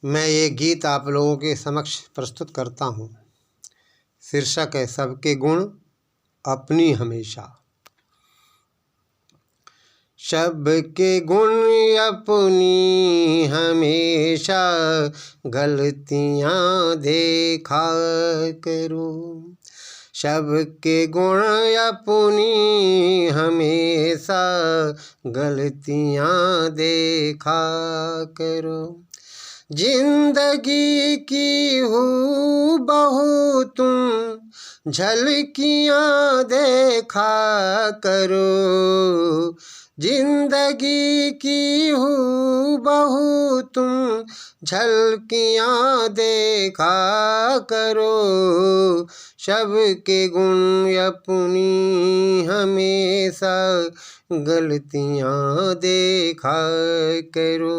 मैं ये गीत आप लोगों के समक्ष प्रस्तुत करता हूँ। शीर्षक है सबके गुण अपनी हमेशा। सबके गुण अपनी हमेशा, गलतियाँ देखा करो। सबके गुण अपनी हमेशा, गलतियाँ देखा करो। जिंदगी की हूबहू तुम झलकियाँ देखा करो। जिंदगी की हूबहू तुम झलकियाँ देखा करो। सबके गुण अपनी हमेशा, गलतियाँ देखा करो।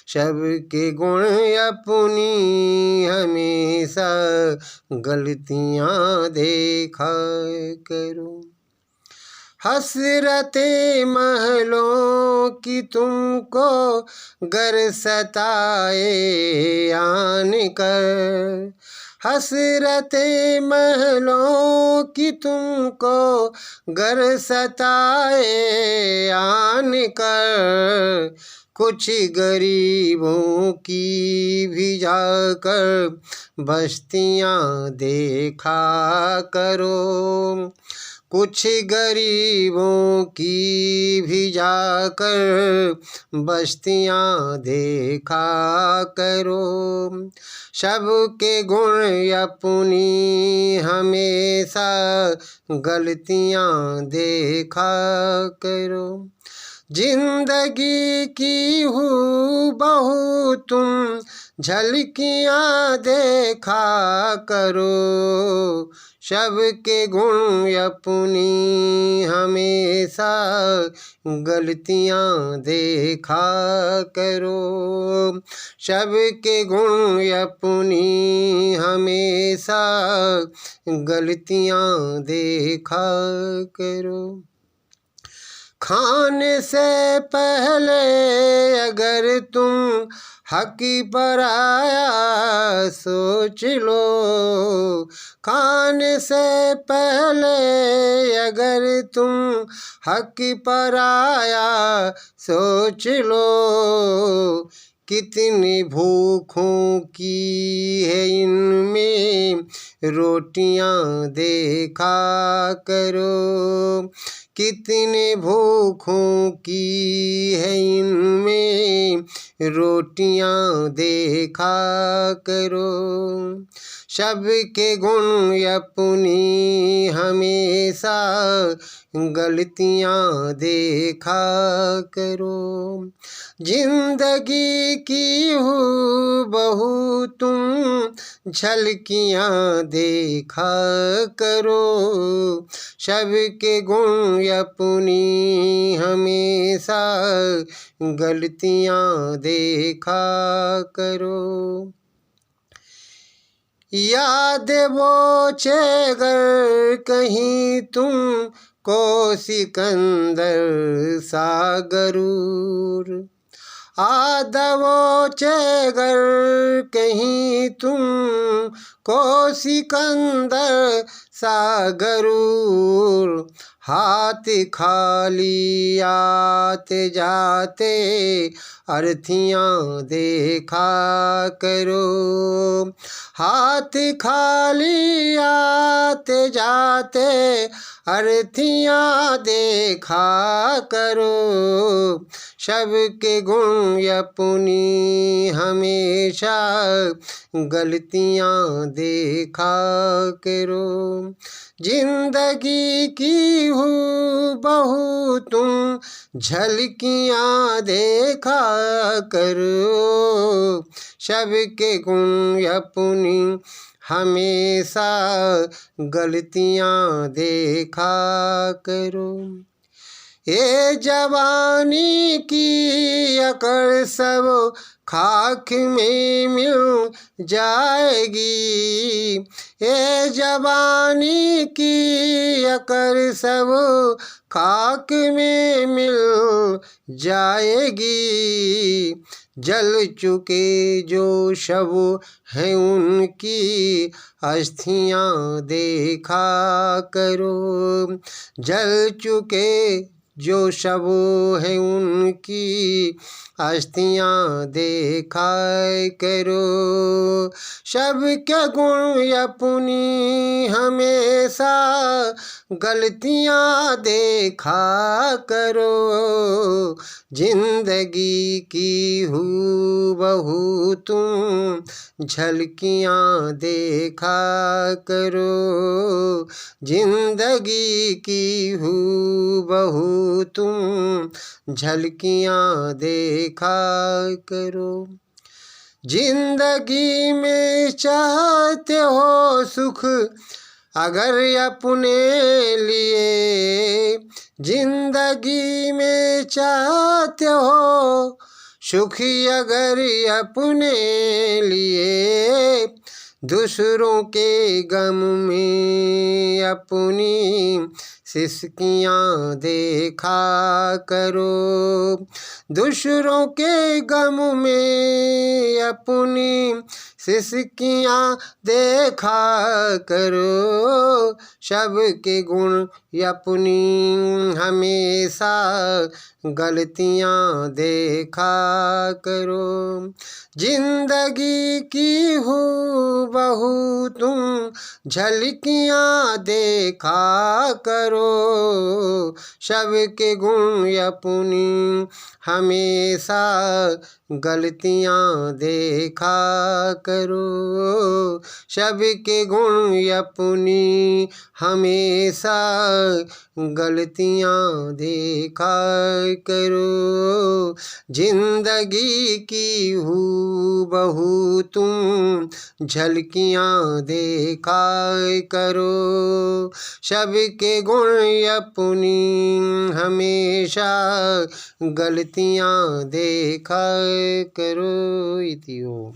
सबके गुण अपनी हमेशा, गलतियाँ देखा करो। हसरते महलों की तुमको गर सताए आन कर। हसरते महलों की तुमको गर सताए आन कर। कुछ गरीबों की भी जाकर बस्तियाँ देखा करो। कुछ गरीबों की भी जाकर बस्तियाँ देखा करो। सबके गुण अपनी हमेशा, गलतियाँ देखा करो। जिंदगी की हूबहू तुम झलकियाँ देखा करो। सबके गुण अपनी हमेशा, गलतियाँ देखा करो। सबके गुण अपनी हमेशा, गलतियाँ देखा करो। खाने से पहले अगर तुम हक पर आया सोच लो। खाने से पहले अगर तुम हक पर आया सोच लो। कितनी भूखों की है इनमें रोटियां देखा करो। कितने भूखों की है इनमें रोटियां देखा करो। सबके गुण अपनी हमेशा, गलतियाँ देखा करो। जिंदगी की हूबहू तुम झलकियाँ देखा करो। सबके गुण अपनी हमेशा, गलतियाँ देखा करो। याद वो चेगर कहीं तुम को सिकंदर सा गरूर। आदवो चेगर कहीं तुम को सिकंदर सा गरूर। हाथ खाली आते जाते अर्थियाँ देखा करो। हाथ खाली आते जाते अर्थियाँ देखा करो। सबके गुण अपनी हमेशा, गलतियाँ देखा करो। जिंदगी की हूबहू तुम झलकियाँ देखा करो। सबके गुण अपनी हमेशा, गलतियाँ देखा करो। ये जवानी की अकड़ सब खाक में मिल जाएगी। ये जवानी की अकड़ सब खाक में मिल जाएगी। जल चुके जो शव हैं उनकी अस्थियां देखा करो। जल चुके जो शव हैं उनकी अस्थियां देखा करो। सबके गुण अपनी हमेशा गलतियां देखा करो। जिंदगी की हूबहू तुम झलकियां देखा करो। जिंदगी की हूबहू तुम झलकियां देखा करो। जिंदगी में चाहते हो सुख अगर अपने लिए, जिंदगी में चाहते हो सुख अगर अपने लिए, दूसरों के गम में अपनी सिसकियां देखा करो। दूसरों के गम में अपनी सिसकियां देखा करो। सबके गुण अपनी हमेशा गलतियां देखा करो। जिंदगी की हूबहू तुम झलकियां देखा करो। सबके गुण अपनी हमेशा गलतियां देखा करो। सबके गुण अपनी हमेशा गलतियां देखा करो। जिंदगी की हूबहू तुम झलकियां देखा करो। सबके गुण अपनी हमेशा गलतियां देखा करो। इति ओम।